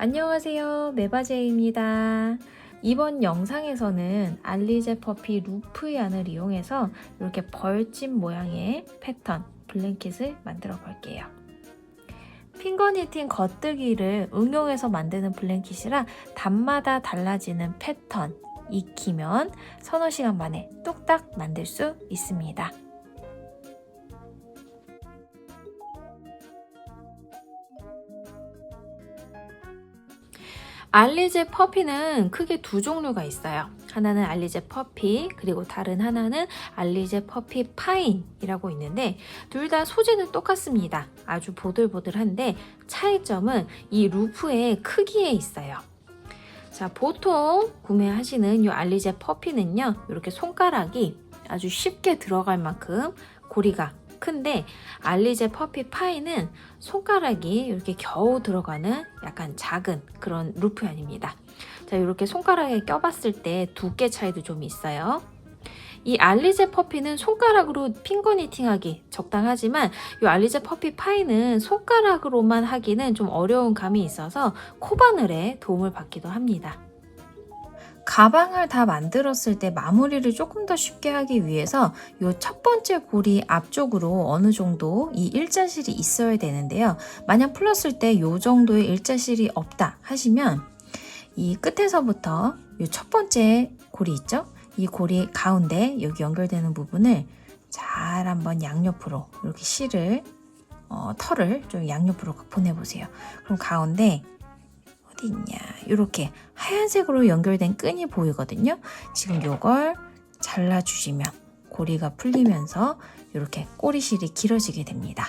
안녕하세요, 메바제입니다. 이번 영상에서는 알리제 퍼피 루프 얀을 이용해서 이렇게 벌집 모양의 패턴 블랭킷을 만들어 볼게요. 핑거 니팅 겉뜨기를 응용해서 만드는 블랭킷이라 단마다 달라지는 패턴 익히면 서너 시간 만에 뚝딱 만들 수 있습니다. 알리제 퍼피는 크게 두 종류가 있어요. 하나는 알리제 퍼피, 그리고 다른 하나는 알리제 퍼피 파인이라고 있는데 둘 다 소재는 똑같습니다. 아주 보들보들한데 차이점은 이 루프의 크기에 있어요. 자, 보통 구매하시는 이 알리제 퍼피는요, 이렇게 손가락이 아주 쉽게 들어갈 만큼 고리가 큰데 알리제 퍼피 파이는 손가락이 이렇게 겨우 들어가는 약간 작은 그런 루프얀입니다. 자, 이렇게 손가락에 껴봤을 때 두께 차이도 좀 있어요. 이 알리제 퍼피는 손가락으로 핑거 니팅하기 적당하지만 이 알리제 퍼피 파이는 손가락으로만 하기는 좀 어려운 감이 있어서 코바늘에 도움을 받기도 합니다. 가방을 다 만들었을 때 마무리를 조금 더 쉽게 하기 위해서 이 첫 번째 고리 앞쪽으로 어느 정도 이 일자실이 있어야 되는데요. 만약 풀었을 때 이 정도의 일자실이 없다 하시면 이 끝에서부터 이 첫 번째 고리 있죠? 이 고리 가운데 여기 연결되는 부분을 잘 한번 양옆으로 이렇게 실을 털을 좀 양옆으로 보내보세요. 그럼 가운데 어디 있냐, 이렇게 하얀색으로 연결된 끈이 보이거든요. 지금 이걸 잘라주시면 고리가 풀리면서 이렇게 꼬리실이 길어지게 됩니다.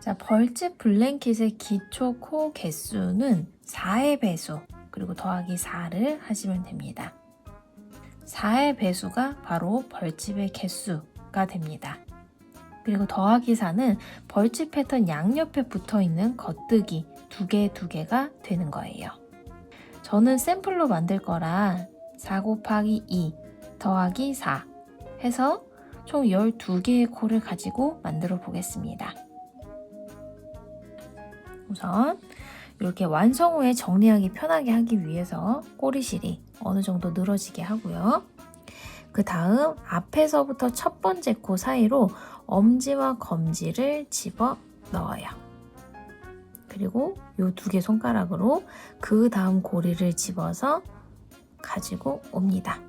자, 벌집 블랭킷의 기초 코 개수는 4의 배수 그리고 더하기 4를 하시면 됩니다. 4의 배수가 바로 벌집의 개수가 됩니다. 그리고 더하기 4는 벌집 패턴 양옆에 붙어있는 겉뜨기 두 개가 되는 거예요. 저는 샘플로 만들 거라 4 곱하기 2 더하기 4 해서 총 12개의 코를 가지고 만들어 보겠습니다. 우선 이렇게 완성 후에 정리하기 편하게 하기 위해서 꼬리실이 어느 정도 늘어지게 하고요. 그 다음 앞에서부터 첫 번째 코 사이로 엄지와 검지를 집어 넣어요. 그리고 이 두 개 손가락으로 그 다음 고리를 집어서 가지고 옵니다.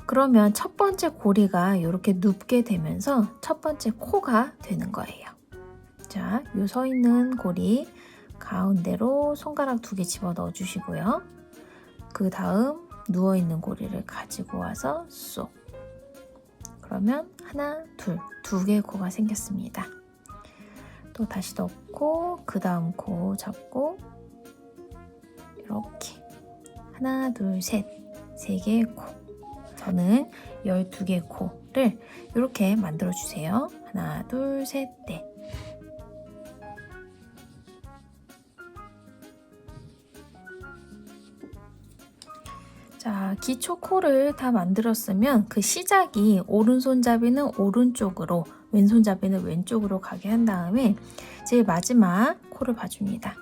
그러면 첫 번째 고리가 이렇게 눕게 되면서 첫 번째 코가 되는 거예요. 자, 요 서 있는 고리 가운데로 손가락 두 개 집어 넣어 주시고요. 그 다음 누워있는 고리를 가지고 와서 쏙. 그러면 하나, 두 개의 코가 생겼습니다. 또 다시 넣고 그 다음 코 잡고 이렇게 하나, 둘, 셋, 세 개의 코. 저는 12개의 코를 이렇게 만들어 주세요. 하나, 둘, 셋, 넷. 자, 기초 코를 다 만들었으면 그 시작이 오른손잡이는 오른쪽으로, 왼손잡이는 왼쪽으로 가게 한 다음에 제일 마지막 코를 봐줍니다.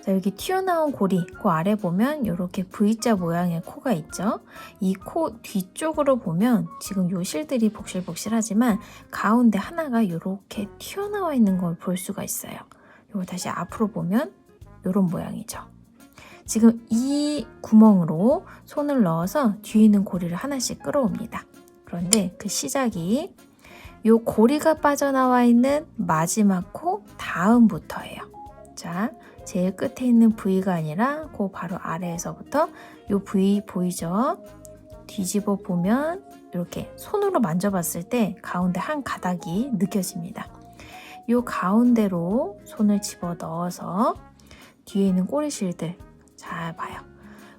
자, 여기 튀어나온 고리, 그 아래 보면 이렇게 V자 모양의 코가 있죠. 이 코 뒤쪽으로 보면 지금 요 실들이 복실복실하지만 가운데 하나가 이렇게 튀어나와 있는 걸 볼 수가 있어요. 이거 다시 앞으로 보면 이런 모양이죠. 지금 이 구멍으로 손을 넣어서 뒤에 있는 고리를 하나씩 끌어옵니다. 그런데 그 시작이 이 고리가 빠져나와 있는 마지막 코 다음부터예요. 자, 제일 끝에 있는 V가 아니라 그 바로 아래에서부터 이 V 보이죠? 뒤집어 보면 이렇게 손으로 만져봤을 때 가운데 한 가닥이 느껴집니다. 이 가운데로 손을 집어 넣어서 뒤에 있는 꼬리실들 잘 봐요.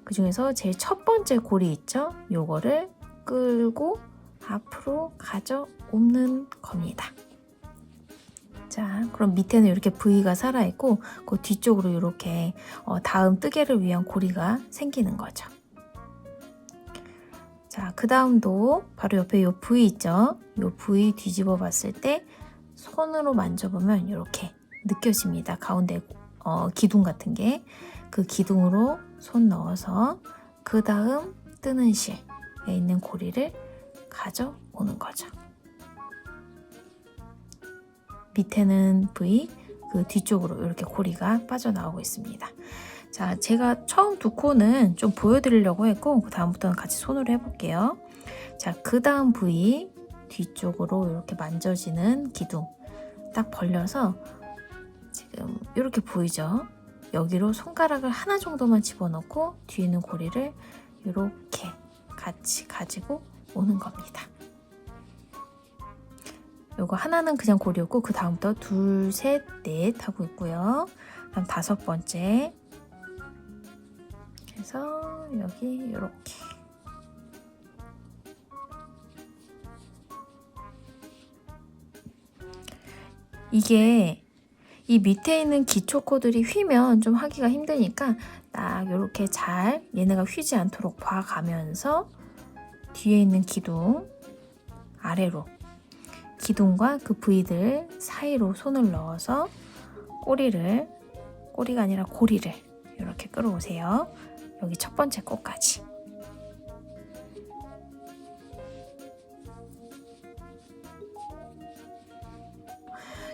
그 중에서 제일 첫 번째 고리 있죠? 요거를 끌고 앞으로 가져오는 겁니다. 자, 그럼 밑에는 이렇게 V가 살아있고 그 뒤쪽으로 이렇게 다음 뜨개를 위한 고리가 생기는 거죠. 자, 그 다음도 바로 옆에 요 V 있죠? 요 V 뒤집어 봤을 때 손으로 만져보면 이렇게 느껴집니다. 가운데 기둥 같은 게 그 기둥으로 손 넣어서 그 다음 뜨는 실에 있는 고리를 가져오는 거죠. 밑에는 V, 그 뒤쪽으로 이렇게 고리가 빠져나오고 있습니다. 자, 제가 처음 두 코는 좀 보여드리려고 했고 그 다음부터는 같이 손으로 해볼게요. 자, 그 다음 V 뒤쪽으로 이렇게 만져지는 기둥 딱 벌려서 지금 이렇게 보이죠? 여기로 손가락을 하나 정도만 집어넣고 뒤에 있는 고리를 이렇게 같이 가지고 오는 겁니다. 요거 하나는 그냥 고리였고 그 다음부터 둘, 셋, 넷 하고 있고요. 그다음 다섯 번째 그래서 여기 이렇게 이게 이 밑에 있는 기초 코들이 휘면 좀 하기가 힘드니까 딱 이렇게 잘 얘네가 휘지 않도록 봐가면서 뒤에 있는 기둥 아래로 기둥과 그 부위들 사이로 손을 넣어서 꼬리가 아니라 고리를 이렇게 끌어오세요. 여기 첫 번째 코까지.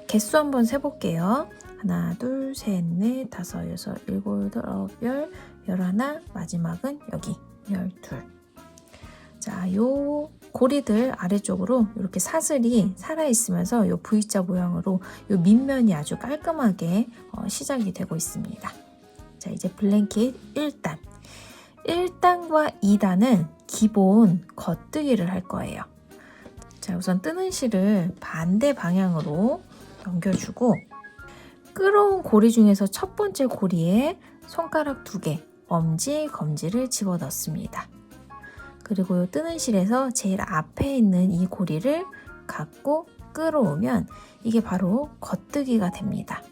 개수 한번 세볼게요. 하나, 둘, 셋, 넷, 다섯, 여섯, 일곱, 여덟, 아홉, 열, 열하나, 마지막은 여기 12. 자, 요 고리들 아래쪽으로 이렇게 사슬이 살아있으면서 요 V자 모양으로 요 밑면이 아주 깔끔하게 시작이 되고 있습니다. 자, 이제 블랭킷 1단. 1단과 2단은 기본 겉뜨기를 할 거예요. 자, 우선 뜨는 실을 반대 방향으로 넘겨주고 끌어온 고리 중에서 첫 번째 고리에 손가락 2개, 엄지, 검지를 집어넣습니다. 그리고 이 뜨는 실에서 제일 앞에 있는 이 고리를 갖고 끌어오면 이게 바로 겉뜨기가 됩니다.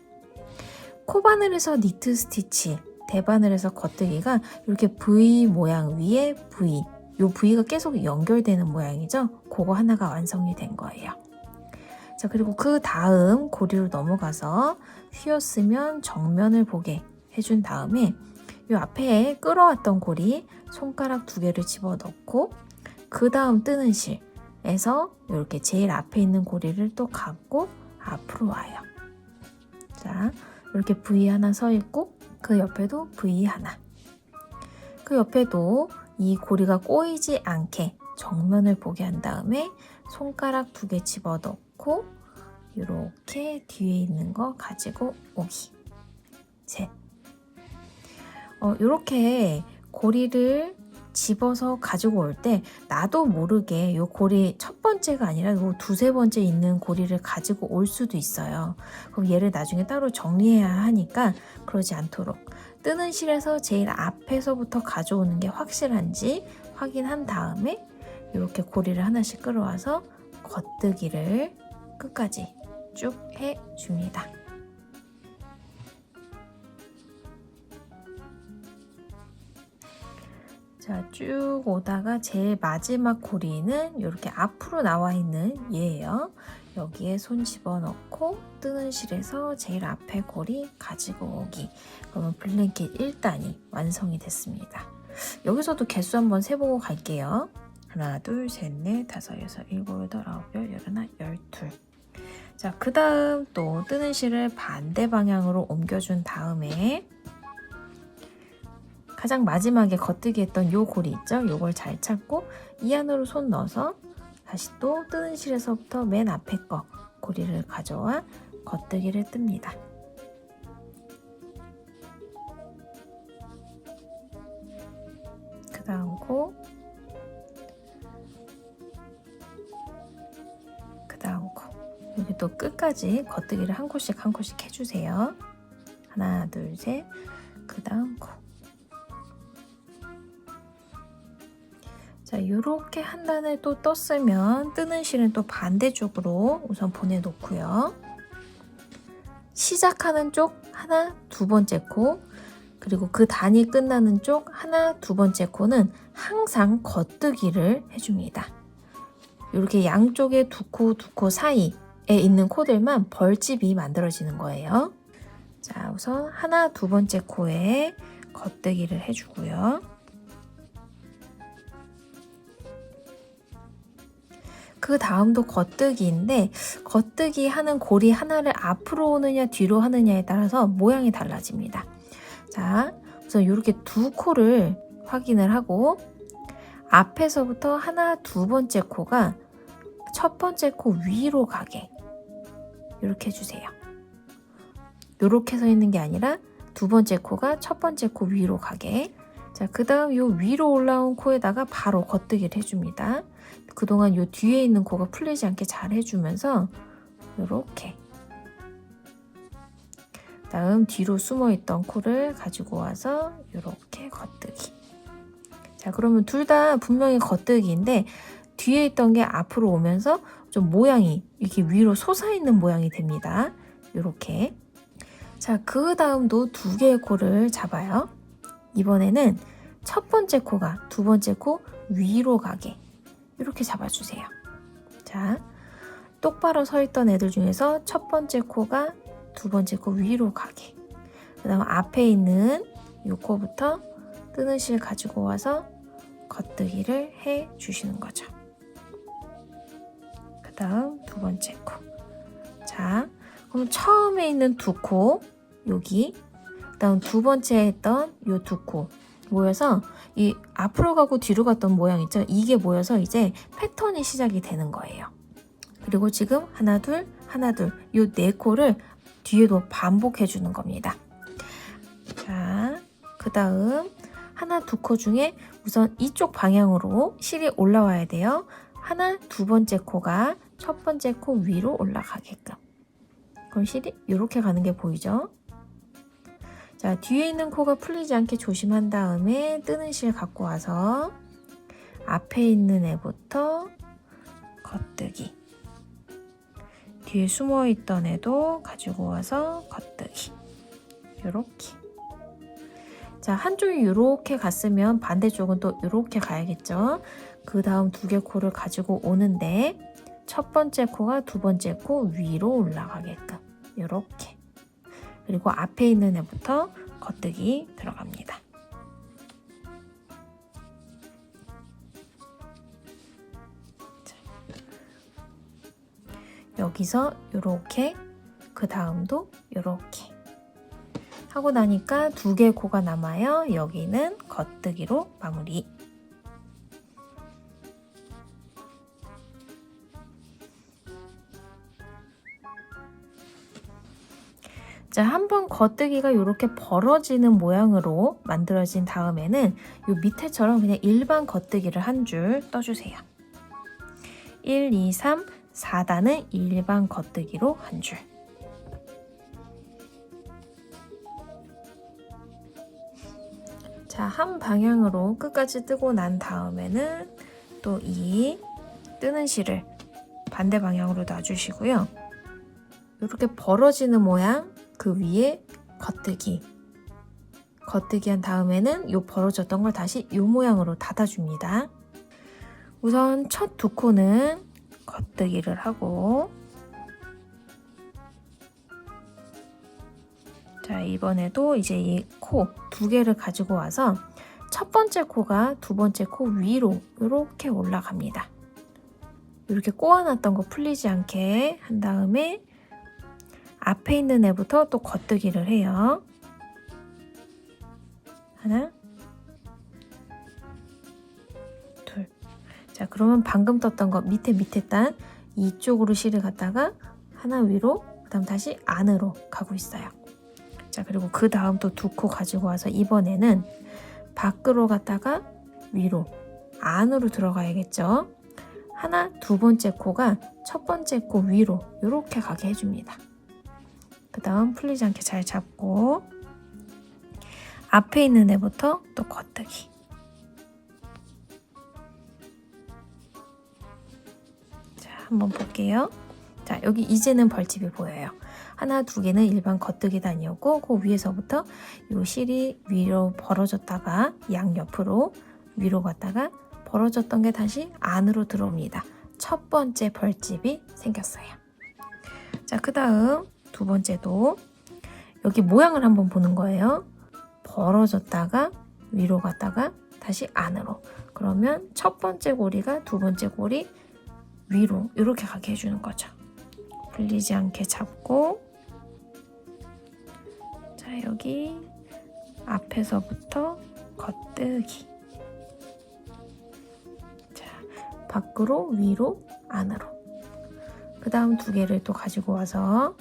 코바늘에서 니트 스티치, 대바늘에서 겉뜨기가 이렇게 V 모양 위에 V, 이 V가 계속 연결되는 모양이죠. 그거 하나가 완성이 된 거예요. 자, 그리고 그 다음 고리로 넘어가서 휘었으면 정면을 보게 해준 다음에 이 앞에 끌어왔던 고리 손가락 2개를 집어넣고 그 다음 뜨는 실에서 이렇게 제일 앞에 있는 고리를 또 갖고 앞으로 와요. 자, 이렇게 V 하나 서 있고 그 옆에도 V 하나. 그 옆에도 이 고리가 꼬이지 않게 정면을 보게 한 다음에 손가락 2개 집어넣고 이렇게 뒤에 있는 거 가지고 오기. 셋. 이렇게 고리를 집어서 가지고 올 때 나도 모르게 이 고리 첫 번째가 아니라 요 두세 번째 있는 고리를 가지고 올 수도 있어요. 그럼 얘를 나중에 따로 정리해야 하니까 그러지 않도록 뜨는 실에서 제일 앞에서부터 가져오는 게 확실한지 확인한 다음에 이렇게 고리를 하나씩 끌어와서 겉뜨기를 끝까지 쭉 해줍니다. 자, 쭉 오다가 제일 마지막 고리는 이렇게 앞으로 나와 있는 얘예요. 여기에 손 집어넣고 뜨는 실에서 제일 앞에 고리 가지고 오기. 그러면 블랭킷 1단이 완성이 됐습니다. 여기서도 개수 한번 세보고 갈게요. 하나, 둘, 셋, 넷, 다섯, 여섯, 일곱, 여덟, 아홉, 열, 열하나, 12. 자, 그 다음 또 뜨는 실을 반대 방향으로 옮겨준 다음에 가장 마지막에 겉뜨기 했던 요 고리 있죠? 요걸 잘 찾고 이 안으로 손 넣어서 다시 또 뜨는 실에서부터 맨 앞에 거 고리를 가져와 겉뜨기를 뜹니다. 그 다음 코, 그 다음 코. 여기 또 끝까지 겉뜨기를 한 코씩 한 코씩 해주세요. 하나, 둘, 셋. 그 다음 코. 자, 이렇게 한 단을 또 떴으면 뜨는 실은 또 반대쪽으로 우선 보내놓고요. 시작하는 쪽 하나, 두 번째 코, 그리고 그 단이 끝나는 쪽 하나, 두 번째 코는 항상 겉뜨기를 해줍니다. 이렇게 양쪽에 두 코 사이에 있는 코들만 벌집이 만들어지는 거예요. 자, 자, 우선 하나, 두 번째 코에 겉뜨기를 해주고요. 그 다음도 겉뜨기인데 겉뜨기 하는 고리 하나를 앞으로 오느냐 뒤로 하느냐에 따라서 모양이 달라집니다. 자, 우선 이렇게 두 코를 확인을 하고 앞에서부터 하나, 두 번째 코가 첫 번째 코 위로 가게 이렇게 해주세요. 이렇게 서 있는 게 아니라 두 번째 코가 첫 번째 코 위로 가게. 자, 그 다음 요 위로 올라온 코에다가 바로 겉뜨기를 해줍니다. 그동안 요 뒤에 있는 코가 풀리지 않게 잘 해주면서 이렇게. 다음 뒤로 숨어있던 코를 가지고 와서 이렇게 겉뜨기. 자, 그러면 둘 다 분명히 겉뜨기인데 뒤에 있던 게 앞으로 오면서 좀 모양이 이렇게 위로 솟아있는 모양이 됩니다. 이렇게. 자, 그 다음도 두 개의 코를 잡아요. 이번에는 첫 번째 코가 두 번째 코 위로 가게 이렇게 잡아주세요. 자, 똑바로 서 있던 애들 중에서 첫 번째 코가 두 번째 코 위로 가게. 그 다음 앞에 있는 이 코부터 뜨는 실 가지고 와서 겉뜨기를 해 주시는 거죠. 그 다음 두 번째 코. 자, 그럼 처음에 있는 두 코, 여기, 그 다음 두 번째 했던 이 두 코 모여서 이 앞으로 가고 뒤로 갔던 모양 있죠? 이게 모여서 이제 패턴이 시작이 되는 거예요. 그리고 지금 하나 둘 이 네 코를 뒤에도 반복해 주는 겁니다. 자, 그 다음 하나 두 코 중에 우선 이쪽 방향으로 실이 올라와야 돼요. 하나 두 번째 코가 첫 번째 코 위로 올라가게끔. 그럼 실이 이렇게 가는 게 보이죠? 자, 뒤에 있는 코가 풀리지 않게 조심한 다음에 뜨는 실 갖고 와서 앞에 있는 애부터 겉뜨기. 뒤에 숨어있던 애도 가지고 와서 겉뜨기. 요렇게. 자, 한쪽이 이렇게 갔으면 반대쪽은 또 이렇게 가야겠죠? 그 다음 두 개 코를 가지고 오는데 첫 번째 코가 두 번째 코 위로 올라가게끔. 요렇게. 그리고 앞에 있는 애부터 겉뜨기 들어갑니다. 자, 여기서 요렇게, 그 다음도 요렇게 하고 나니까 두 개의 코가 남아요. 여기는 겉뜨기로 마무리. 자, 한번 겉뜨기가 이렇게 벌어지는 모양으로 만들어진 다음에는 이 밑에처럼 그냥 일반 겉뜨기를 한 줄 떠주세요. 1, 2, 3, 4단은 일반 겉뜨기로 한 줄. 자, 한 방향으로 끝까지 뜨고 난 다음에는 또 이 뜨는 실을 반대 방향으로 놔주시고요. 이렇게 벌어지는 모양 그 위에 겉뜨기 한 다음에는 이 벌어졌던 걸 다시 이 모양으로 닫아줍니다. 우선 첫 두 코는 겉뜨기를 하고, 자, 이번에도 이제 이 코 두 개를 가지고 와서 첫 번째 코가 두 번째 코 위로 이렇게 올라갑니다. 이렇게 꼬아놨던 거 풀리지 않게 한 다음에 앞에 있는 애부터 또 겉뜨기를 해요. 하나, 둘. 자, 그러면 방금 떴던 거 밑에 단 이쪽으로 실을 갖다가 하나 위로, 그 다음 다시 안으로 가고 있어요. 자, 그리고 그 다음 또 두 코 가지고 와서 이번에는 밖으로 갔다가 위로, 안으로 들어가야겠죠. 하나, 두 번째 코가 첫 번째 코 위로 이렇게 가게 해줍니다. 그 다음 풀리지 않게 잘 잡고 앞에 있는 애부터 또 겉뜨기. 자, 한번 볼게요. 자, 여기 이제는 벌집이 보여요. 하나, 두 개는 일반 겉뜨기 단이었고 그 위에서부터 이 실이 위로 벌어졌다가 양옆으로 위로 갔다가 벌어졌던 게 다시 안으로 들어옵니다. 첫 번째 벌집이 생겼어요. 자, 그 다음 두 번째도 여기 모양을 한번 보는 거예요. 벌어졌다가 위로 갔다가 다시 안으로. 그러면 첫 번째 고리가 두 번째 고리 위로 이렇게 가게 해주는 거죠. 풀리지 않게 잡고, 자, 여기 앞에서부터 겉뜨기. 자, 밖으로 위로 안으로. 그 다음 두 개를 또 가지고 와서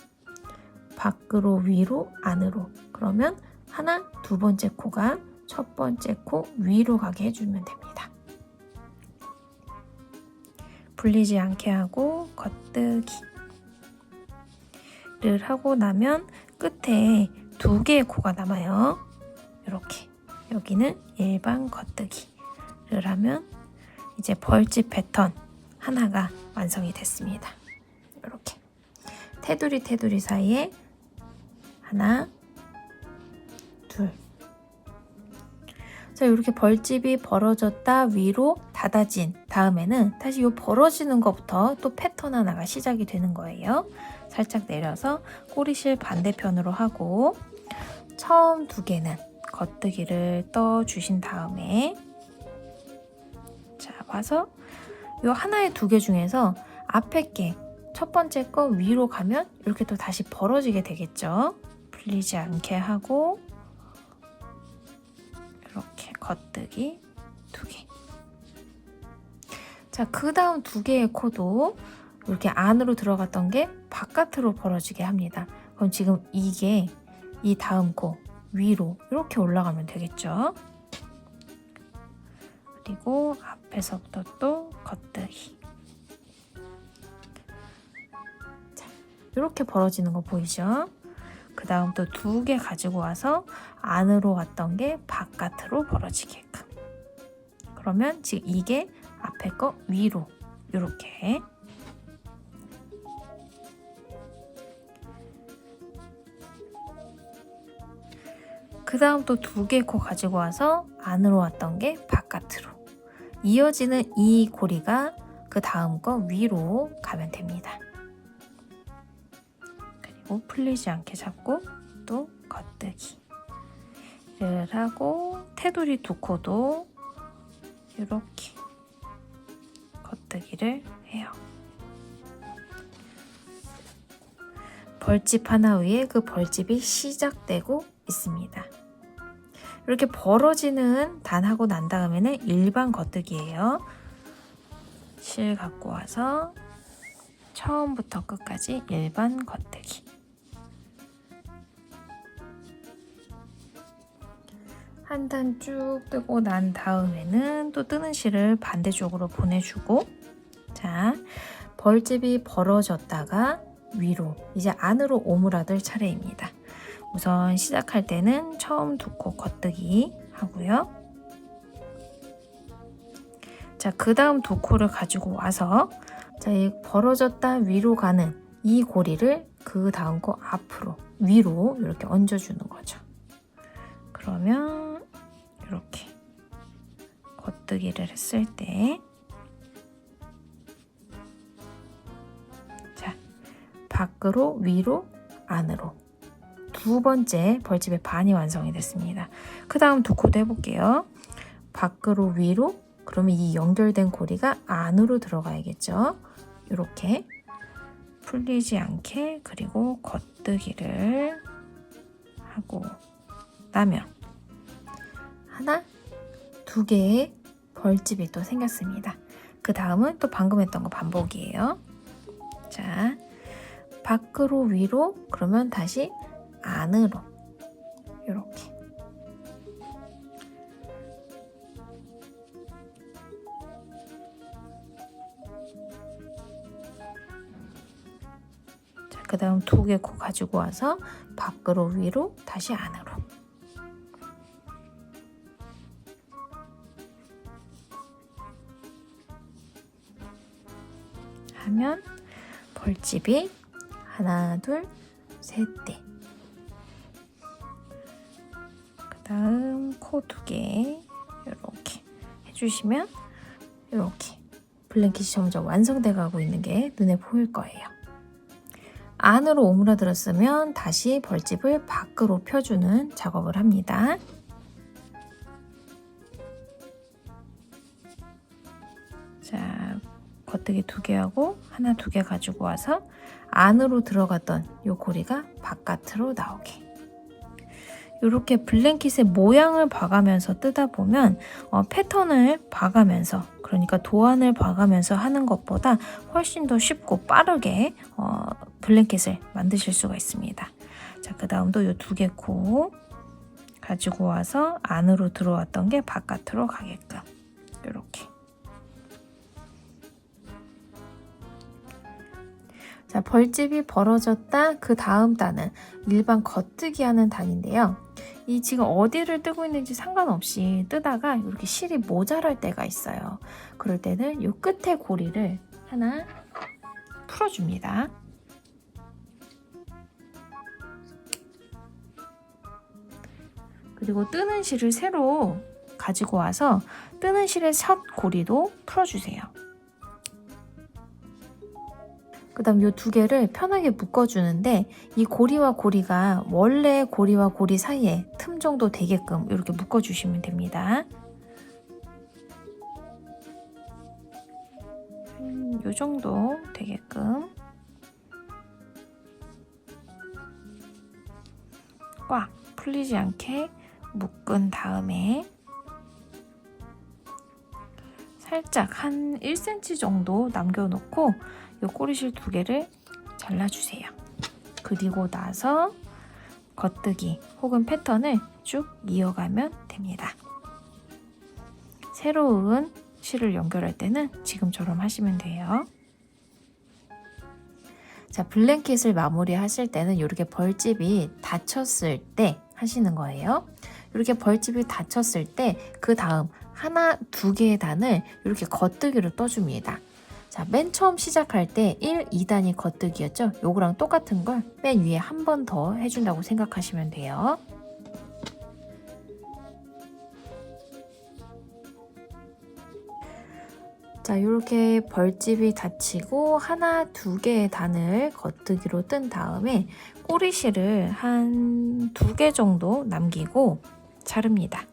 밖으로 위로 안으로. 그러면 하나, 두 번째 코가 첫 번째 코 위로 가게 해주면 됩니다. 풀리지 않게 하고 겉뜨기를 하고 나면 끝에 두 개의 코가 남아요. 이렇게. 여기는 일반 겉뜨기를 하면 이제 벌집 패턴 하나가 완성이 됐습니다. 이렇게. 테두리 사이에 하나, 둘. 자, 이렇게 벌집이 벌어졌다 위로 닫아진 다음에는 다시 이 벌어지는 것부터 또 패턴 하나가 시작이 되는 거예요. 살짝 내려서 꼬리실 반대편으로 하고, 처음 두 개는 겉뜨기를 떠주신 다음에, 자, 와서 이 하나의 두 개 중에서 앞에 게 첫 번째 거 위로 가면 이렇게 또 다시 벌어지게 되겠죠. 풀리지 않게 하고 이렇게 겉뜨기 두 개. 자, 그 다음 두 개의 코도 이렇게 안으로 들어갔던 게 바깥으로 벌어지게 합니다. 그럼 지금 이게 이 다음 코 위로 이렇게 올라가면 되겠죠. 그리고 앞에서부터 또 겉뜨기. 자, 이렇게 벌어지는 거 보이죠? 그 다음 또 두 개 가지고 와서 안으로 왔던 게 바깥으로 벌어지게끔. 그러면 지금 이게 앞에 거 위로 이렇게. 그 다음 또 두 개 코 가지고 와서 안으로 왔던 게 바깥으로. 이어지는 이 고리가 그 다음 거 위로 가면 됩니다. 그리고 풀리지 않게 잡고 또 겉뜨기를 하고, 테두리 두 코도 이렇게 겉뜨기를 해요. 벌집 하나 위에 그 벌집이 시작되고 있습니다. 이렇게 벌어지는 단 하고 난 다음에는 일반 겉뜨기예요. 실 갖고 와서 처음부터 끝까지 일반 겉뜨기. 한 단 쭉 뜨고 난 다음에는 또 뜨는 실을 반대쪽으로 보내주고, 자, 벌집이 벌어졌다가 위로 이제 안으로 오므라들 차례입니다. 우선 시작할 때는 처음 두 코 겉뜨기 하고요. 자, 그 다음 두 코를 가지고 와서, 자, 이 벌어졌다 위로 가는 이 고리를 그 다음 코 앞으로 위로 이렇게 얹어주는 거죠. 그러면 이렇게 겉뜨기를 했을 때, 자, 밖으로 위로 안으로 두 번째 벌집의 반이 완성이 됐습니다. 그 다음 두 코도 해볼게요. 밖으로 위로, 그러면 이 연결된 고리가 안으로 들어가야겠죠. 이렇게 풀리지 않게, 그리고 겉뜨기를 하고 나면 하나, 두 개의 벌집이 또 생겼습니다. 그 다음은 또 방금 했던 거 반복이에요. 자, 밖으로 위로, 그러면 다시 안으로 이렇게. 자, 그 다음 두 개 코 가지고 와서 밖으로 위로 다시 안으로. 하면 벌집이 하나, 둘, 셋 대. 그 다음 코 두 개 이렇게 해주시면 이렇게 블랭킷이 점점 완성돼 가고 있는 게 눈에 보일 거예요. 안으로 오므라들었으면 다시 벌집을 밖으로 펴주는 작업을 합니다. 자, 겉뜨기 2개 하고 하나 2개 가지고 와서 안으로 들어갔던 이 고리가 바깥으로 나오게. 이렇게 블랭킷의 모양을 봐가면서 뜨다 보면 패턴을 봐가면서, 그러니까 도안을 봐가면서 하는 것보다 훨씬 더 쉽고 빠르게 블랭킷을 만드실 수가 있습니다. 자, 그 다음도 이 2개 코 가지고 와서 안으로 들어왔던 게 바깥으로 가게끔 이렇게. 자, 벌집이 벌어졌다. 그 다음 단은 일반 겉뜨기 하는 단인데요. 이 지금 어디를 뜨고 있는지 상관없이 뜨다가 이렇게 실이 모자랄 때가 있어요. 그럴 때는 이 끝에 고리를 하나 풀어줍니다. 그리고 뜨는 실을 새로 가지고 와서 뜨는 실의 첫 고리도 풀어주세요. 그 다음 이 2개를 편하게 묶어주는데, 이 고리와 고리가 원래 고리와 고리 사이에 틈 정도 되게끔 이렇게 묶어주시면 됩니다. 이 정도 되게끔 꽉 풀리지 않게 묶은 다음에 살짝 한 1cm 정도 남겨놓고 이 꼬리실 2개를 잘라주세요. 그리고 나서 겉뜨기 혹은 패턴을 쭉 이어가면 됩니다. 새로운 실을 연결할 때는 지금처럼 하시면 돼요. 자, 블랭킷을 마무리 하실 때는 이렇게 벌집이 닫혔을 때 하시는 거예요. 이렇게 벌집이 닫혔을 때 그 다음 하나 2개의 단을 이렇게 겉뜨기로 떠줍니다. 자, 맨 처음 시작할 때 1, 2단이 겉뜨기였죠? 요거랑 똑같은 걸 맨 위에 한 번 더 해준다고 생각하시면 돼요. 자, 이렇게 벌집이 닫히고 하나 2개의 단을 겉뜨기로 뜬 다음에 꼬리실을 한 2개 정도 남기고 자릅니다.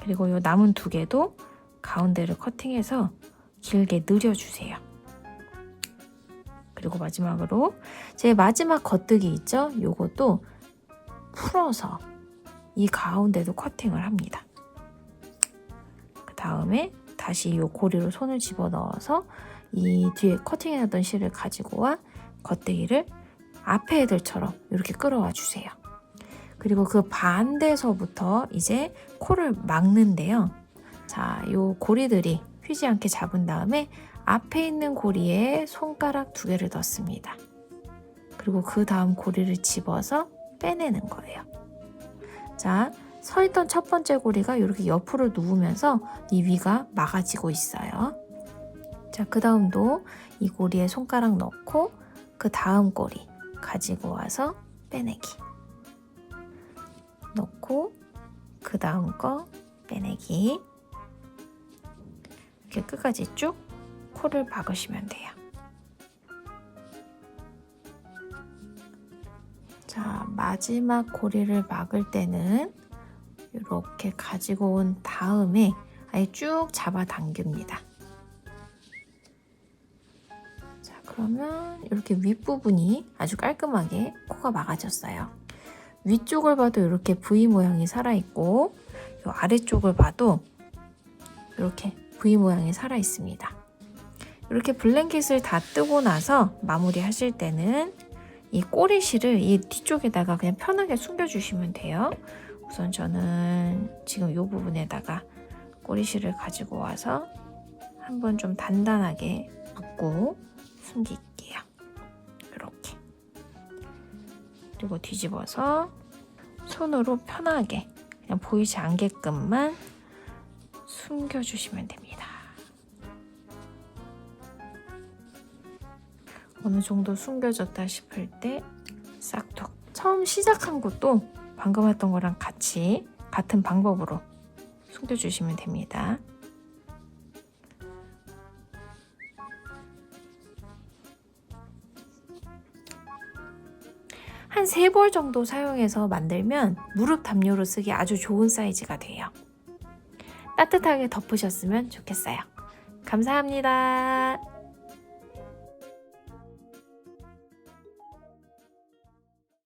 그리고 이 남은 2개도 가운데를 커팅해서 길게 늘려주세요. 그리고 마지막으로 제 마지막 겉뜨기 있죠? 요것도 풀어서 이 가운데도 커팅을 합니다. 그 다음에 다시 이 고리로 손을 집어넣어서 이 뒤에 커팅해놨던 실을 가지고 와 겉뜨기를 앞에 애들처럼 이렇게 끌어와 주세요. 그리고 그 반대서부터 이제 코를 막는데요. 자, 이 고리들이 휘지 않게 잡은 다음에 앞에 있는 고리에 손가락 2개를 넣습니다. 그리고 그 다음 고리를 집어서 빼내는 거예요. 자, 서 있던 첫 번째 고리가 이렇게 옆으로 누우면서 이 위가 막아지고 있어요. 자, 그 다음도 이 고리에 손가락 넣고 그 다음 고리 가지고 와서 빼내기. 넣고 그 다음 거 빼내기. 이렇게 끝까지 쭉 코를 박으시면 돼요. 자, 마지막 고리를 막을 때는 이렇게 가지고 온 다음에 아예 쭉 잡아당깁니다. 자, 그러면 이렇게 윗부분이 아주 깔끔하게 코가 막아졌어요. 위쪽을 봐도 이렇게 V 모양이 살아있고 이 아래쪽을 봐도 이렇게 V 모양이 살아있습니다. 이렇게 블랭킷을 다 뜨고 나서 마무리 하실 때는 이 꼬리실을 이 뒤쪽에다가 그냥 편하게 숨겨주시면 돼요. 우선 저는 지금 이 부분에다가 꼬리실을 가지고 와서 한번 좀 단단하게 묶고 숨길게요. 이렇게. 그리고 뒤집어서 손으로 편하게 그냥 보이지 않게끔만 숨겨주시면 됩니다. 어느 정도 숨겨졌다 싶을 때 싹둑. 처음 시작한 것도 방금 했던 거랑 같은 방법으로 숨겨주시면 됩니다. 한 3벌 정도 사용해서 만들면 무릎 담요로 쓰기 아주 좋은 사이즈가 돼요. 따뜻하게 덮으셨으면 좋겠어요. 감사합니다.